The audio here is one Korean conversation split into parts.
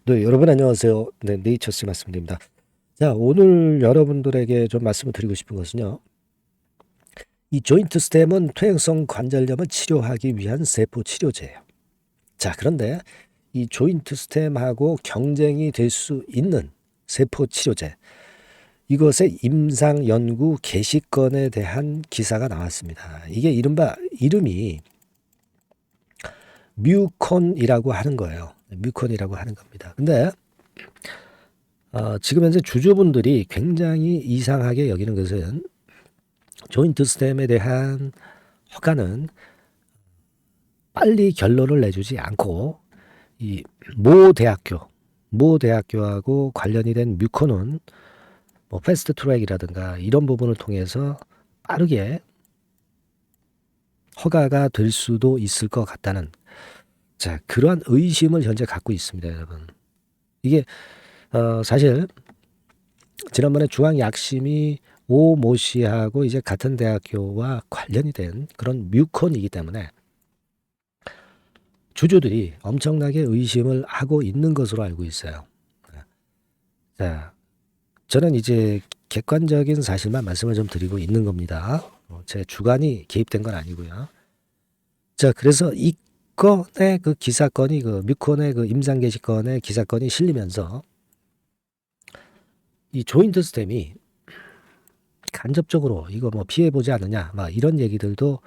네, 여러분 안녕하세요. 네, 네이처스 말씀드립니다. 자, 오늘 여러분들에게 좀 말씀을 드리고 싶은 것은요. 이 조인트 스템은 퇴행성 관절염을 치료하기 위한 세포 치료제예요. 자, 그런데 이 조인트 스템하고 경쟁이 될 수 있는 세포 치료제, 이것의 임상 연구 개시건에 대한 기사가 나왔습니다. 이게 이름이 뮤콘이라고 하는 거예요. 뮤콘이라고 하는 겁니다. 근데 지금 현재 주주분들이 굉장히 이상하게 여기는 것은 조인트 스템에 대한 허가는 빨리 결론을 내주지 않고 이 모 대학교하고 관련이 된 뮤콘은 뭐 패스트 트랙이라든가 이런 부분을 통해서 빠르게 허가가 될 수도 있을 것 같다는 그러한 의심을 현재 갖고 있습니다, 여러분. 이게 사실 지난번에 중앙약심이 오 모 씨하고 이제 같은 대학교와 관련이 된 그런 뮤콘이기 때문에 주주들이 엄청나게 의심을 하고 있는 것으로 알고 있어요. 자, 저는 이제 객관적인 사실만 말씀을 좀 드리고 있는 겁니다. 제 주관이 개입된 건 아니고요. 자, 그래서 이 건의 그 기사건이 그 뮤콘의 그 임상 게시건의 기사건이 실리면서 이 조인트 스템이 간접적으로 이거 뭐 피해 보지 않느냐, 막 이런 얘기들도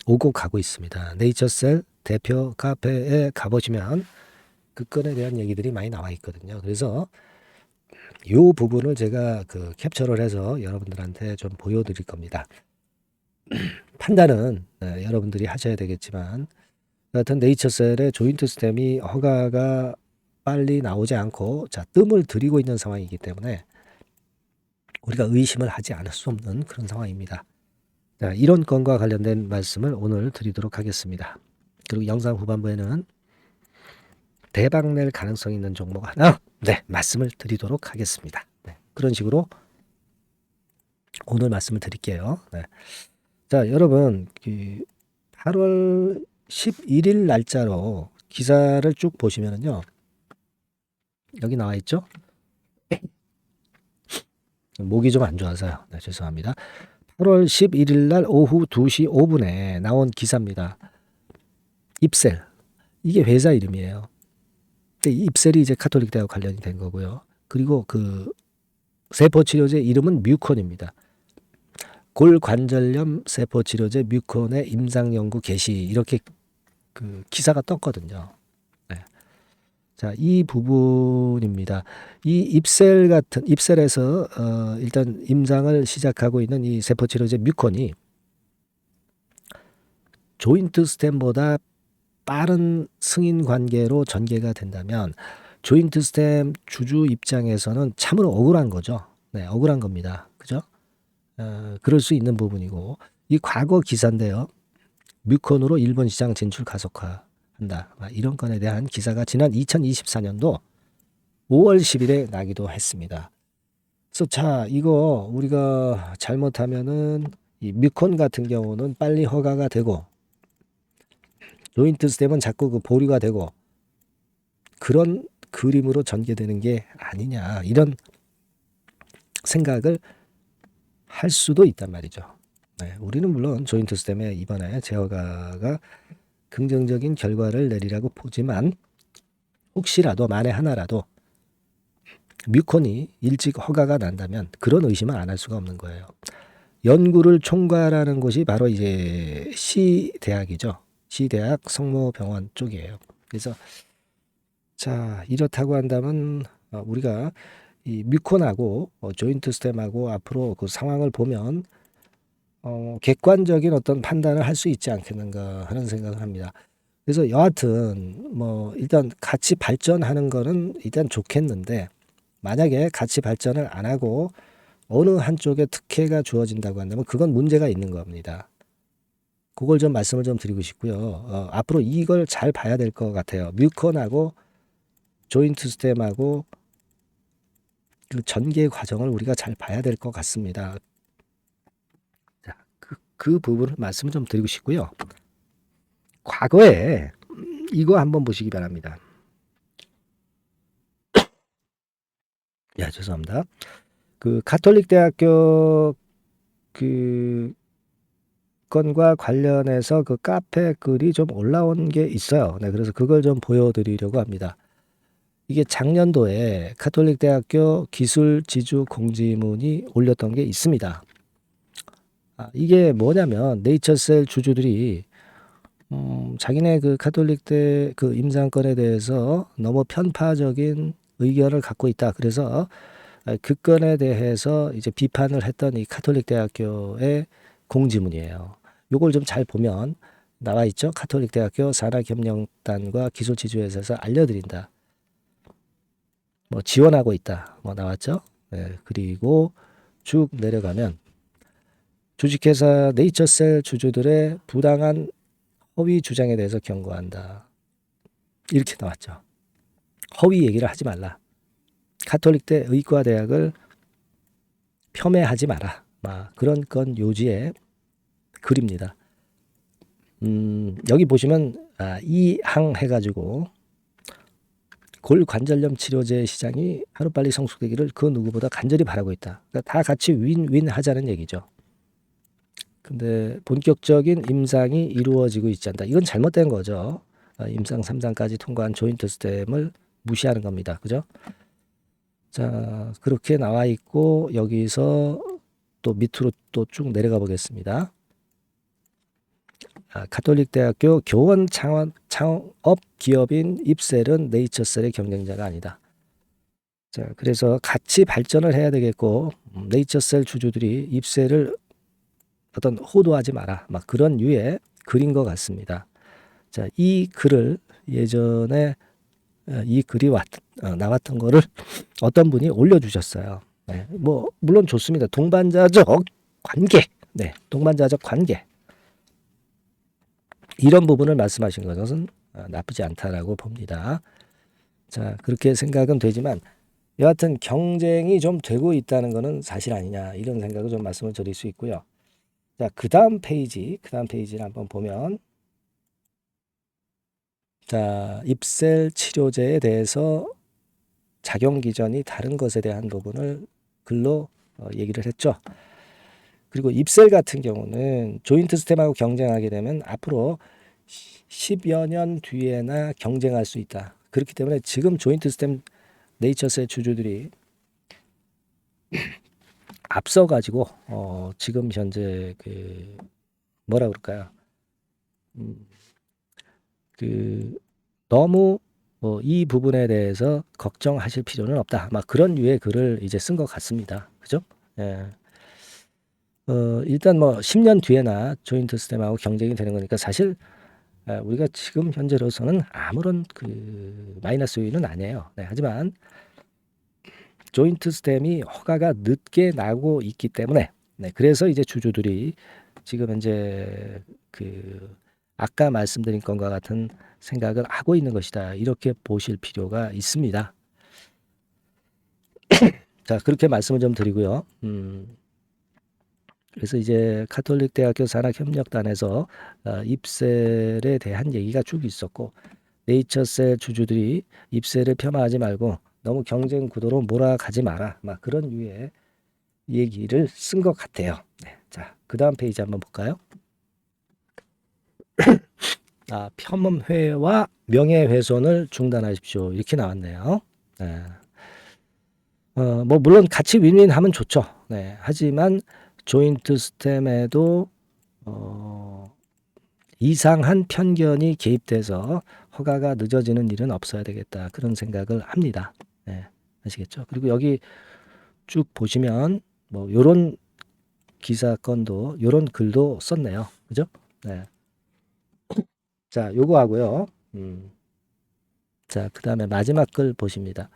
오고 가고 있습니다. 네이처셀 대표 카페에 가보시면 그 건에 대한 얘기들이 많이 나와 있거든요. 그래서 이 부분을 제가 그 캡처를 해서 여러분들한테 좀 보여드릴 겁니다. 판단은 여러분들이 하셔야 되겠지만 여하튼 네이처셀의 조인트 스템이 허가가 빨리 나오지 않고 뜸을 들이고 있는 상황이기 때문에 우리가 의심을 하지 않을 수 없는 그런 상황입니다. 자, 이런 건과 관련된 말씀을 오늘 드리도록 하겠습니다. 그리고 영상 후반부에는 대박 낼 가능성 있는 종목 하나 말씀을 드리도록 하겠습니다. 그런 식으로 오늘 말씀을 드릴게요. 자, 여러분 8월 11일 날짜로 기사를 쭉 보시면은요. 여기 나와 있죠? 목이 좀 안 좋아서요. 죄송합니다. 8월 11일 날 오후 2시 5분에 나온 기사입니다. 입셀. 이게 회사 이름이에요. 입셀이 이제 카톨릭 대학 관련이 된 거고요. 그리고 그 세포 치료제 이름은 뮤콘입니다. 골관절염 세포 치료제 뮤콘의 임상 연구 개시 이렇게 그 기사가 떴거든요. 자, 이 부분입니다. 이 입셀에서 일단 임상을 시작하고 있는 이 세포 치료제 뮤콘이 조인트 스템보다 빠른 승인 관계로 전개가 된다면 조인트 스템 주주 입장에서는 참으로 억울한 거죠. 억울한 겁니다. 그죠? 그럴 수 있는 부분이고 이 과거 기사인데요. 뮤콘으로 일본 시장 진출 가속화한다. 이런 건에 대한 기사가 지난 2024년도 5월 10일에 나기도 했습니다. 그래서 이거 우리가 잘못하면은 이 뮤콘 같은 경우는 빨리 허가가 되고 조인트 스텝은 자꾸 그 보류가 되고 그런 그림으로 전개되는 게 아니냐 이런 생각을 할 수도 있단 말이죠. 우리는 물론 조인트 스텝에 이번에 재허가가 긍정적인 결과를 내리라고 보지만 혹시라도 만에 하나라도 뮤콘이 일찍 허가가 난다면 그런 의심은 안 할 수가 없는 거예요. 연구를 총괄하는 곳이 바로 이제 시대학이죠. 시대학 성모병원 쪽이에요. 그래서 이렇다고 한다면 우리가 이 뮤콘하고 조인트 스템하고 앞으로 그 상황을 보면 객관적인 어떤 판단을 할 수 있지 않겠는가 하는 생각을 합니다. 그래서 여하튼 뭐 일단 같이 발전하는 거는 일단 좋겠는데 만약에 같이 발전을 안 하고 어느 한쪽에 특혜가 주어진다고 한다면 그건 문제가 있는 겁니다. 그걸 좀 말씀을 좀 드리고 싶고요. 앞으로 이걸 잘 봐야 될 것 같아요. 뮤컨하고 조인트 스템하고 그 전개 과정을 우리가 잘 봐야 될 것 같습니다. 자, 그 부분을 말씀을 좀 드리고 싶고요. 과거에 이거 한번 보시기 바랍니다. 야, 죄송합니다. 그 가톨릭 대학교 그 건과 관련해서 그 카페 글이 좀 올라온 게 있어요. 네, 그래서 그걸 좀 보여드리려고 합니다. 이게 작년도에 가톨릭 대학교 기술 지주 공지문이 올렸던 게 있습니다. 이게 뭐냐면 네이처셀 주주들이 자기네 그 가톨릭 대 그 임상권에 대해서 너무 편파적인 의견을 갖고 있다. 그래서 그 건에 대해서 이제 비판을 했던 이 가톨릭 대학교의 공지문이에요. 요걸 좀 잘 보면 나와 있죠. 가톨릭 대학교 산학협력단과 기술지주회사에서 알려드린다. 뭐 지원하고 있다. 뭐 나왔죠. 네, 그리고 쭉 내려가면 주식회사 네이처셀 주주들의 부당한 허위 주장에 대해서 경고한다. 이렇게 나왔죠. 허위 얘기를 하지 말라. 가톨릭대 의과대학을 폄훼하지 마라. 막 그런 건 요지의 글입니다. 여기 보시면 이항 해가지고 골관절염 치료제 시장이 하루빨리 성숙되기를 그 누구보다 간절히 바라고 있다. 그러니까 다 같이 윈윈 하자는 얘기죠. 근데 본격적인 임상이 이루어지고 있지 않다. 이건 잘못된 거죠. 임상 3단까지 통과한 조인트 스템을 무시하는 겁니다. 그죠? 자, 그렇게 나와 있고 여기서 또 밑으로 또 쭉 내려가 보겠습니다. 가톨릭 대학교 교원 창업 기업인 입셀은 네이처셀의 경쟁자가 아니다. 자, 그래서 같이 발전을 해야 되겠고 네이처셀 주주들이 입셀을 어떤 호도하지 마라. 막 그런 류의 글인 것 같습니다. 자, 이 글을 예전에 이 글이 나왔던 거를 어떤 분이 올려주셨어요. 네, 뭐 물론 좋습니다. 동반자적 관계, 네, 동반자적 관계 이런 부분을 말씀하신 것은 나쁘지 않다라고 봅니다. 자, 그렇게 생각은 되지만 여하튼 경쟁이 좀 되고 있다는 것은 사실 아니냐 이런 생각을 좀 말씀을 드릴 수 있고요. 자, 그 다음 페이지를 한번 보면 자, 입셀 치료제에 대해서 작용 기전이 다른 것에 대한 부분을 글로 얘기를 했죠. 그리고 입셀 같은 경우는 조인트 스템하고 경쟁하게 되면 앞으로 10여 년 뒤에나 경쟁할 수 있다. 그렇기 때문에 지금 조인트 스템 네이처스의 주주들이 앞서 가지고 지금 현재 그 뭐라 그럴까요? 그 너무 이 부분에 대해서 걱정하실 필요는 없다. 막 그런 류의 글을 이제 쓴 것 같습니다. 그죠? 예. 일단 뭐 10년 뒤에나 조인트 스템하고 경쟁이 되는 거니까 사실 우리가 지금 현재로서는 아무런 그 마이너스 요인은 아니에요. 네, 하지만 조인트 스템이 허가가 늦게 나고 있기 때문에 네, 그래서 이제 주주들이 지금 현재 그 아까 말씀드린 것과 같은 생각을 하고 있는 것이다. 이렇게 보실 필요가 있습니다. 자, 그렇게 말씀을 좀 드리고요. 그래서 이제 가톨릭 대학교 산학협력단에서 입셀에 대한 얘기가 쭉 있었고 네이처셀 주주들이 입셀을 폄하하지 말고 너무 경쟁 구도로 몰아가지 마라. 막 그런 류의 얘기를 쓴 것 같아요. 네, 자, 그 다음 페이지 한번 볼까요? 폄훼와 명예훼손을 중단하십시오. 이렇게 나왔네요. 네. 뭐 물론 같이 윈윈하면 좋죠. 네. 하지만 조인트 스템에도 이상한 편견이 개입돼서 허가가 늦어지는 일은 없어야 되겠다. 그런 생각을 합니다. 네. 아시겠죠? 그리고 여기 쭉 보시면 뭐 요런 기사건도 요런 글도 썼네요. 그죠? 네. 자, 요거 하고요. 자, 그다음에 마지막 글 보십니다.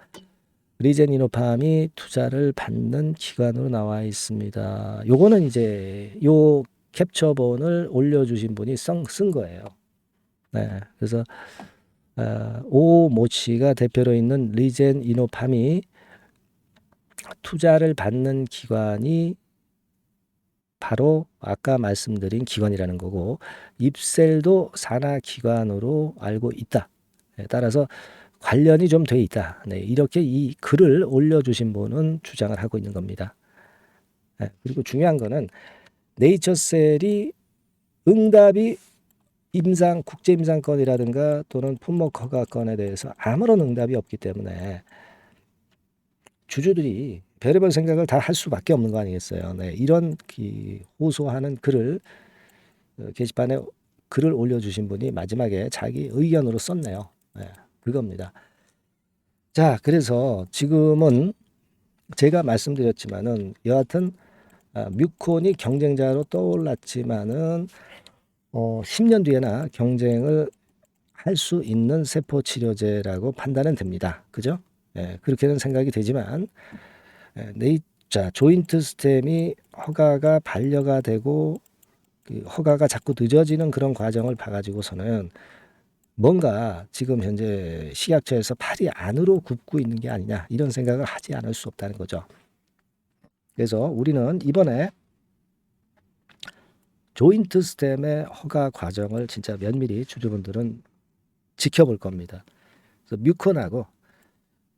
리젠 이노팜이 투자를 받는 기관으로 나와 있습니다. 요거는 이제 요 캡처본을 올려주신 분이 쓴 거예요. 네, 그래서 오 모치가 대표로 있는 리젠 이노팜이 투자를 받는 기관이 바로 아까 말씀드린 기관이라는 거고 입셀도 산하 기관으로 알고 있다. 따라서 관련이 좀 돼 있다. 네, 이렇게 이 글을 올려주신 분은 주장을 하고 있는 겁니다. 네, 그리고 중요한 거는 네이처셀이 응답이 국제 임상권이라든가 또는 품목 허가권에 대해서 아무런 응답이 없기 때문에 주주들이 별의별 생각을 다 할 수밖에 없는 거 아니겠어요. 네, 이런 호소하는 글을 게시판에 글을 올려주신 분이 마지막에 자기 의견으로 썼네요. 네, 그겁니다. 자, 그래서 지금은 제가 말씀드렸지만은 여하튼 뮤콘이 경쟁자로 떠올랐지만은 10년 뒤에나 경쟁을 할 수 있는 세포 치료제라고 판단은 됩니다. 그죠? 예, 그렇게는 생각이 되지만 조인트 스템이 허가가 반려가 되고 그 허가가 자꾸 늦어지는 그런 과정을 봐가지고서는 뭔가 지금 현재 식약처에서 팔이 안으로 굽고 있는 게 아니냐 이런 생각을 하지 않을 수 없다는 거죠. 그래서 우리는 이번에 조인트 스템의 허가 과정을 진짜 면밀히 주주분들은 지켜볼 겁니다. 그래서 뮤콘하고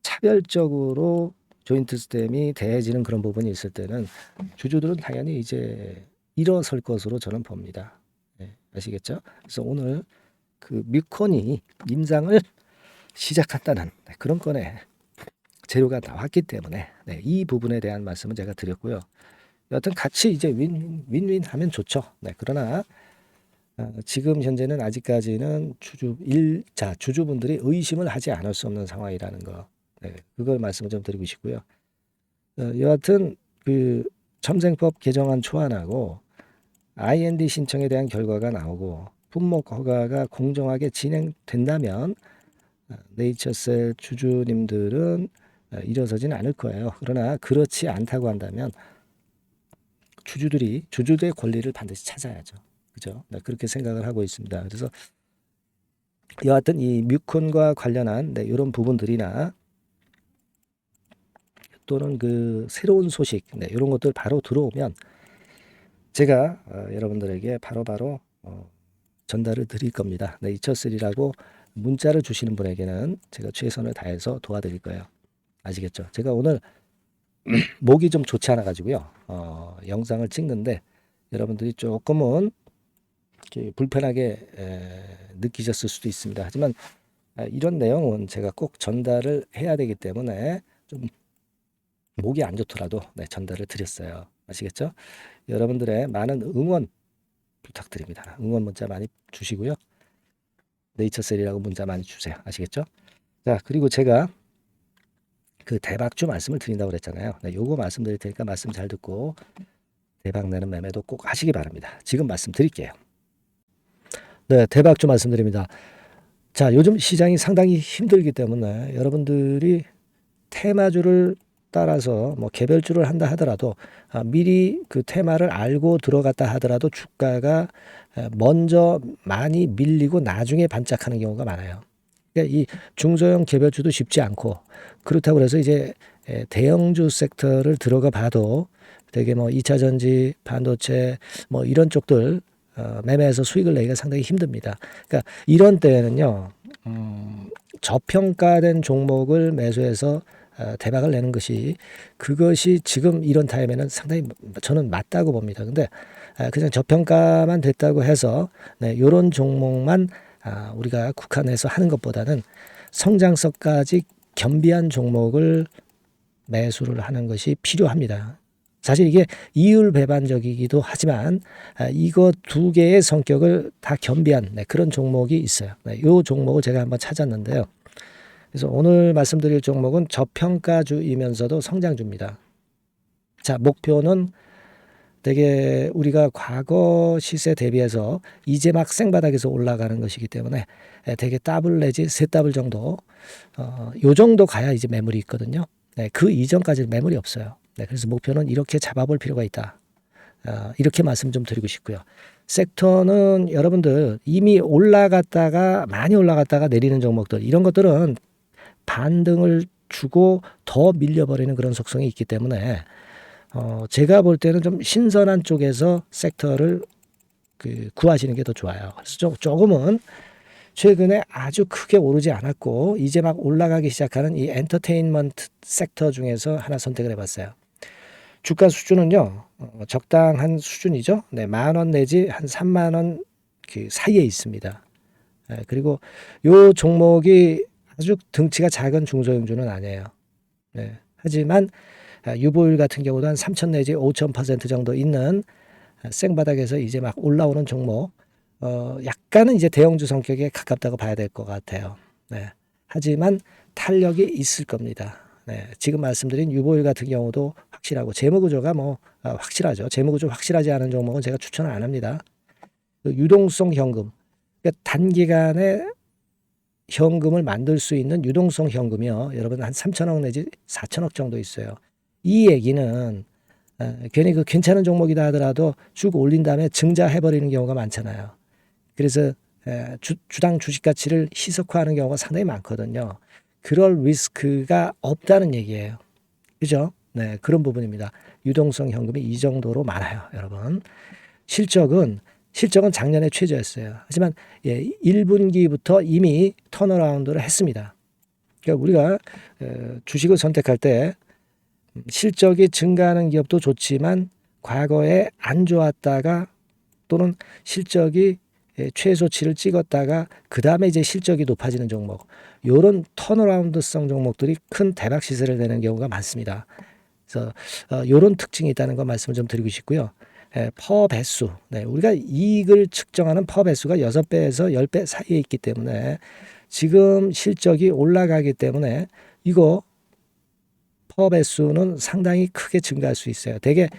차별적으로 조인트 스템이 대해지는 그런 부분이 있을 때는 주주들은 당연히 이제 일어설 것으로 저는 봅니다. 네, 아시겠죠? 그래서 오늘 그 뮤콘이 임상을 시작한다는 그런 건에 재료가 나왔기 때문에 이 부분에 대한 말씀은 제가 드렸고요. 여하튼 같이 이제 윈윈 하면 좋죠. 네, 그러나 지금 현재는 아직까지는 주주분들이 의심을 하지 않을 수 없는 상황이라는 거. 네, 그걸 말씀을 좀 드리고 싶고요. 여하튼 그 첨생법 개정안 초안하고 IND 신청에 대한 결과가 나오고 품목 허가가 공정하게 진행된다면 네이처셀 주주님들은 일어서지는 않을 거예요. 그러나 그렇지 않다고 한다면 주주들의 권리를 반드시 찾아야죠. 그죠? 네, 그렇게 생각을 하고 있습니다. 그래서 여하튼 이 뮤콘과 관련한 이런 부분들이나 또는 그 새로운 소식 이런 것들 바로 들어오면 제가 여러분들에게 바로바로 전달을 드릴 겁니다. 네이처셀이라고 문자를 주시는 분에게는 제가 최선을 다해서 도와드릴 거예요. 아시겠죠? 제가 오늘 목이 좀 좋지 않아 가지고요. 영상을 찍는데 여러분들이 조금은 불편하게 느끼셨을 수도 있습니다. 하지만 이런 내용은 제가 꼭 전달을 해야 되기 때문에 좀 목이 안 좋더라도 전달을 드렸어요. 아시겠죠? 여러분들의 많은 응원 부탁드립니다. 응원 문자 많이 주시고요. 네이처셀이라고 문자 많이 주세요. 아시겠죠? 자, 그리고 제가 그 대박주 말씀을 드린다고 그랬잖아요. 요거 말씀드릴 테니까 말씀 잘 듣고 대박 내는 매매도 꼭 하시기 바랍니다. 지금 말씀드릴게요. 네, 대박주 말씀드립니다. 자, 요즘 시장이 상당히 힘들기 때문에 여러분들이 테마주를 따라서 뭐 개별주를 한다 하더라도 미리 그 테마를 알고 들어갔다 하더라도 주가가 먼저 많이 밀리고 나중에 반짝하는 경우가 많아요. 그러니까 이 중소형 개별주도 쉽지 않고 그렇다고 해서 이제 대형주 섹터를 들어가 봐도 되게 뭐 2차 전지, 반도체 뭐 이런 쪽들 매매해서 수익을 내기가 상당히 힘듭니다. 그러니까 이런 때에는요, 저평가된 종목을 매수해서 대박을 내는 그것이 지금 이런 타임에는 상당히 저는 맞다고 봅니다. 근데 그냥 저평가만 됐다고 해서 이런 종목만 우리가 국한해서 하는 것보다는 성장성까지 겸비한 종목을 매수를 하는 것이 필요합니다. 사실 이게 이율배반적이기도 하지만 이거 두 개의 성격을 다 겸비한 그런 종목이 있어요. 이 종목을 제가 한번 찾았는데요. 그래서 오늘 말씀드릴 종목은 저평가주이면서도 성장주입니다. 자, 목표는 되게 우리가 과거 시세 대비해서 이제 막 생바닥에서 올라가는 것이기 때문에 되게 더블 내지 세 더블 정도 요 정도 가야 이제 매물이 있거든요. 그 이전까지는 매물이 없어요. 그래서 목표는 이렇게 잡아볼 필요가 있다. 이렇게 말씀 좀 드리고 싶고요. 섹터는 여러분들 이미 많이 올라갔다가 내리는 종목들 이런 것들은 반등을 주고 더 밀려버리는 그런 속성이 있기 때문에 제가 볼 때는 좀 신선한 쪽에서 섹터를 구하시는 게 더 좋아요. 그래서 조금은 최근에 아주 크게 오르지 않았고 이제 막 올라가기 시작하는 이 엔터테인먼트 섹터 중에서 하나 선택을 해봤어요. 주가 수준은요, 적당한 수준이죠. 네, 10,000원 내지 한 30,000원 그 사이에 있습니다. 그리고 요 종목이 아주 덩치가 작은 중소형주는 아니에요. 네, 하지만 유보율 같은 경우도 한 3,000 내지 5,000% 정도 있는 생바닥에서 이제 막 올라오는 종목, 약간은 이제 대형주 성격에 가깝다고 봐야 될 것 같아요. 네, 하지만 탄력이 있을 겁니다. 네, 지금 말씀드린 유보율 같은 경우도 확실하고 재무구조가 확실하죠. 재무구조 확실하지 않은 종목은 제가 추천을 안 합니다. 유동성 현금, 그러니까 단기간에 현금을 만들 수 있는 유동성 현금이요. 여러분 한 3천억 내지 4천억 정도 있어요. 이 얘기는 괜히 그 괜찮은 종목이다 하더라도 쭉 올린 다음에 증자해버리는 경우가 많잖아요. 그래서 주당 주식 가치를 희석화하는 경우가 상당히 많거든요. 그럴 리스크가 없다는 얘기예요. 그죠? 네, 그런 부분입니다. 유동성 현금이 이 정도로 많아요, 여러분. 실적은 작년에 최저였어요. 하지만 1분기부터 이미 턴어라운드를 했습니다. 그러니까 우리가 주식을 선택할 때 실적이 증가하는 기업도 좋지만 과거에 안 좋았다가 또는 실적이 최소치를 찍었다가 그 다음에 이제 실적이 높아지는 종목, 이런 턴어라운드성 종목들이 큰 대박 시세를 내는 경우가 많습니다. 그래서 이런 특징이 있다는 거 말씀을 좀 드리고 싶고요. 퍼 배수, 네, 우리가 이익을 측정하는 퍼 배수가 6배에서 10배 사이에 있기 때문에 지금 실적이 올라가기 때문에 이거 퍼 배수는 상당히 크게 증가할 수 있어요. 대개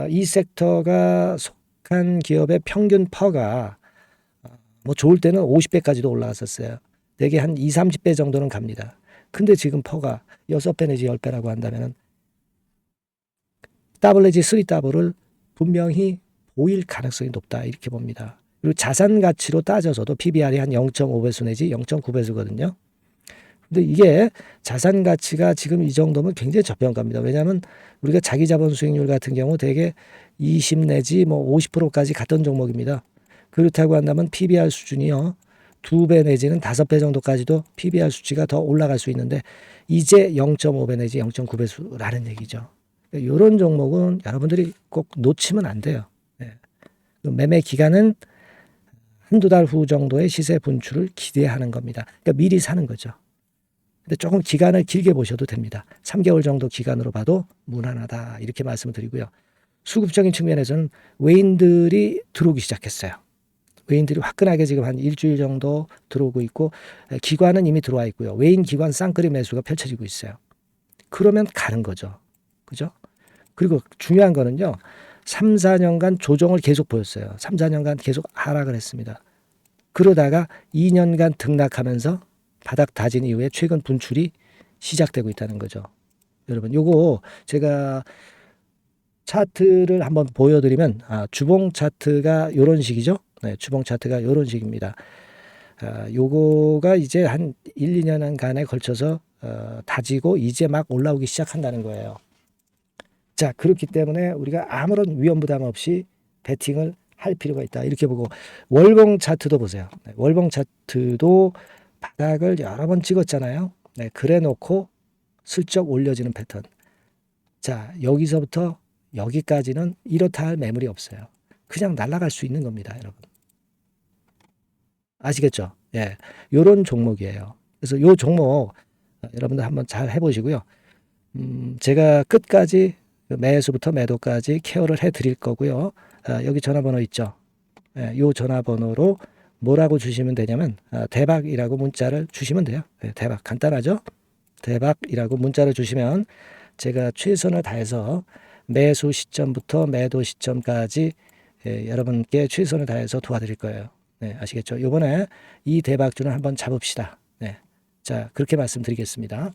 이 섹터가 속한 기업의 평균 퍼가 좋을 때는 50배까지도 올라갔었어요. 대개 한 2, 30배 정도는 갑니다. 근데 지금 퍼가 6배 내지 10배라고 한다면 더블 내지 3더블을 분명히 보일 가능성이 높다 이렇게 봅니다. 그리고 자산 가치로 따져서도 PBR이 한 0.5배수 내지 0.9배수거든요. 근데 이게 자산 가치가 지금 이 정도면 굉장히 저평가입니다. 왜냐하면 우리가 자기 자본 수익률 같은 경우 대개 20 내지 50%까지 갔던 종목입니다. 그렇다고 한다면 PBR 수준이요, 2배 내지는 5배 정도까지도 PBR 수치가 더 올라갈 수 있는데 이제 0.5배 내지 0.9배수라는 얘기죠. 이런 종목은 여러분들이 꼭 놓치면 안 돼요. 네. 매매 기간은 한두 달 후 정도의 시세 분출을 기대하는 겁니다. 그러니까 미리 사는 거죠. 근데 조금 기간을 길게 보셔도 됩니다. 3개월 정도 기간으로 봐도 무난하다 이렇게 말씀을 드리고요. 수급적인 측면에서는 외인들이 들어오기 시작했어요. 외인들이 화끈하게 지금 한 일주일 정도 들어오고 있고 기관은 이미 들어와 있고요. 외인 기관 쌍끌이 매수가 펼쳐지고 있어요. 그러면 가는 거죠. 그죠? 그리고 중요한 거는요, 3, 4년간 조정을 계속 보였어요. 3, 4년간 계속 하락을 했습니다. 그러다가 2년간 등락하면서 바닥 다진 이후에 최근 분출이 시작되고 있다는 거죠. 여러분, 요거 제가 차트를 한번 보여드리면, 주봉 차트가 요런 식이죠. 네, 주봉 차트가 요런 식입니다. 요거가 이제 한 1, 2년간에 걸쳐서 다지고 이제 막 올라오기 시작한다는 거예요. 자, 그렇기 때문에 우리가 아무런 위험 부담 없이 베팅을 할 필요가 있다 이렇게 보고, 월봉 차트도 보세요. 네, 월봉 차트도 바닥을 여러 번 찍었잖아요. 네, 그래 놓고 슬쩍 올려지는 패턴. 자, 여기서부터 여기까지는 이렇다 할 매물이 없어요. 그냥 날아갈 수 있는 겁니다, 여러분. 아시겠죠? 예, 요런 종목이에요. 그래서 요 종목 여러분들 한번 잘 해보시고요. 제가 끝까지 매수부터 매도까지 케어를 해드릴 거고요. 여기 전화번호 있죠? 예, 요 전화번호로 뭐라고 주시면 되냐면 대박이라고 문자를 주시면 돼요. 네, 대박 간단하죠? 대박이라고 문자를 주시면 제가 최선을 다해서 매수 시점부터 매도 시점까지 여러분께 최선을 다해서 도와드릴 거예요. 네, 아시겠죠? 이번에 이 대박주는 한번 잡읍시다. 네, 자, 그렇게 말씀드리겠습니다.